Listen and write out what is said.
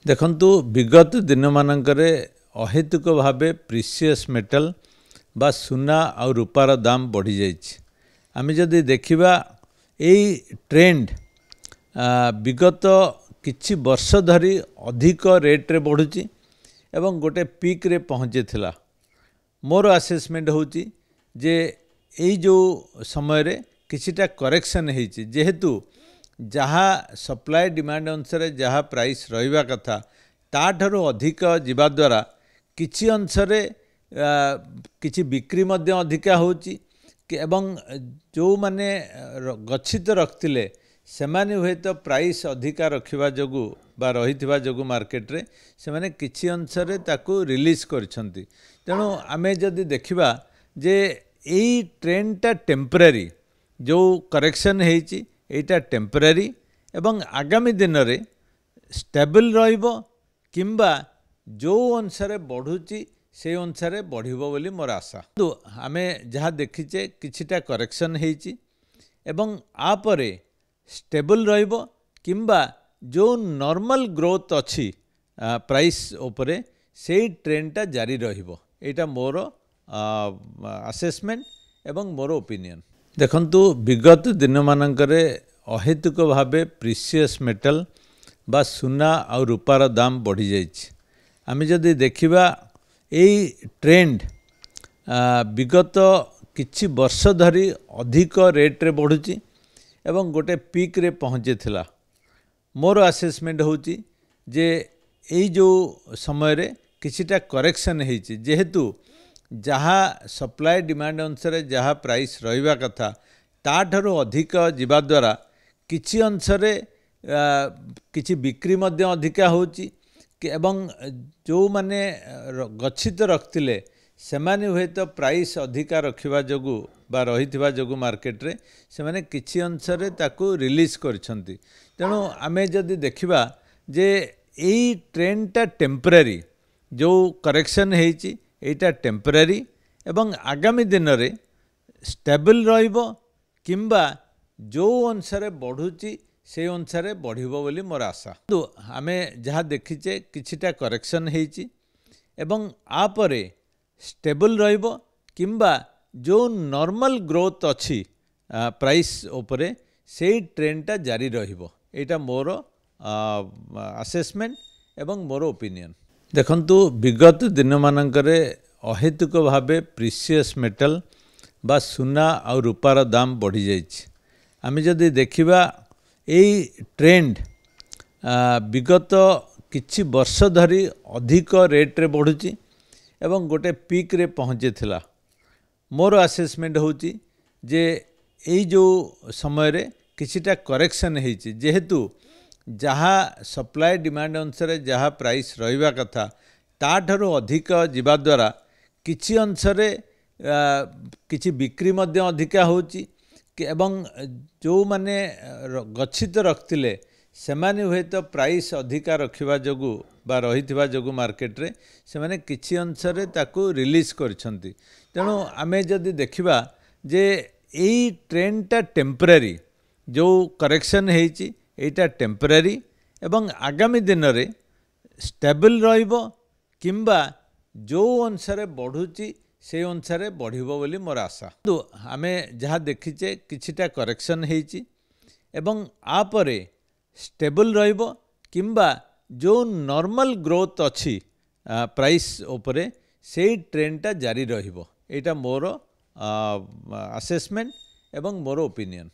देखंतु विगत दिन मानकरे अहेतुक भावे प्रीशियस मेटल बा सुना और रूपार दाम बढ़ी जाइछि। आमे जदि देखिबा एई ट्रेंड विगत किछि वर्ष धरी अधिक रेट रे बढ़ुछि एवं गोटे पीक रे पहुँचे थिला। मोर असेसमेंट होछि जे एई जो समय रे किछिटा करेक्शन हेछि, जेहेतु जहाँ सप्लाय डिमांड अनुसार जहाँ प्राइस रहिबा कथा ताठारु अधिक जिबा द्वारा किछि अंशरे किछि बिक्री मध्य अधिका होछि एवं जो माने गच्छित रखतिले सेमाने हुए तो प्राइस अधिका रखिबा जोगु बा रहिथिबा जोगु मार्केट रे सेमाने किछि अंशरे ताकू रिलीज करछंती। तेणु आमे जदि देखिबा जे एई ट्रेंडटा टेम्पररी जो करेक्शन हेछि एटा टेम्पररी एवं आगामी दिन रे स्टेबल रहिबो किंबा जो अनुसार बढ़ुची से अनुसार बढ़िबो बोली मोर आशा। तो आमे जहाँ देखिचे किछिटा करेक्शन हेछि एवं आपरे स्टेबल रहिबो किंबा जो नॉर्मल ग्रोथ अछि प्राइस उपरे से ट्रेंडटा जारी रहिबो, एटा मोर असेसमेंट एवं मोर ओपिनियन। देखंतु विगत दिन मानकरे अहेतुक भावे प्रीशियस मेटल बा सुना और रूपार दाम बढ़ी जाइछि। आमे जदि देखिबा एई ट्रेंड विगत किछि वर्ष धरी अधिक रेट रे बढ़ुछि एवं गोटे पीक रे पहुँचे थिला। मोर असेसमेंट होछि जे एई जो समय रे किछिटा करेक्शन हेछि, जेहेतु जहाँ सप्लाय डिमांड अनुसार जहाँ प्राइस रहिबा कथा ताठारु अधिक जिबा द्वारा किछि अंशरे किछि बिक्री मध्य अधिका होछि एवं जो माने गच्छित रखतिले सेमाने हुए तो प्राइस अधिका रखिबा जोगु बा रहिथिबा जोगु मार्केट रे सेमाने किछि अंशरे ताकू रिलीज करछंती। तेणु आमे जदि देखिबा जे एई ट्रेंडटा टेम्पररी जो करेक्शन हेछि एटा टेम्पररी एवं आगामी दिन रे स्टेबल रहिबो किंबा जो अनुसार बढ़ुची से अनुसार बढ़िबो बोली मोर आशा। तो आमे जहाँ देखिचे किछिटा करेक्शन हेछि एवं आपरे स्टेबल रहिबो किंबा जो नॉर्मल ग्रोथ अछि प्राइस उपरे से ट्रेंडटा जारी रहिबो, एटा मोर असेसमेंट एवं मोर ओपिनियन। देखंतु विगत दिन मानकरे अहेतुक भावे प्रीशियस मेटल बा सुना और रूपार दाम बढ़ी जाइछि। आमे जदि देखिबा एई ट्रेंड विगत किछि वर्ष धरी अधिक रेट रे बढ़ुछि एवं गोटे पीक रे पहुँचे थिला। मोर असेसमेंट होछि जे एई जो समय रे किछिटा करेक्शन हेछि, जेहेतु जहाँ सप्लाय डिमांड अनुसार जहाँ प्राइस रहिबा कथा ताठारु अधिक जिबा द्वारा किछि अंशरे किछि बिक्री मध्य अधिका होछि एवं जो माने गच्छित रखतिले सेमाने हुए तो प्राइस अधिका रखिबा जोगु बा रहिथिबा जोगु मार्केट रे सेमाने किछि अंशरे ताकू रिलीज करछंती। तेणु आमे जदि देखिबा जे एई ट्रेंडटा टेम्पररी जो करेक्शन हेछि एटा टेम्पररी एवं आगामी दिन रे स्टेबल रहिबो किंबा जो अनुसार बढ़ुची से अनुसार बढ़िबो बोली मोर आशा। तो आमे जहाँ देखिचे किछिटा करेक्शन हेछि एवं आपरे स्टेबल रहिबो किंबा जो नॉर्मल ग्रोथ अछि प्राइस उपरे से ट्रेंडटा जारी रहिबो, एटा मोर असेसमेंट एवं मोर ओपिनियन।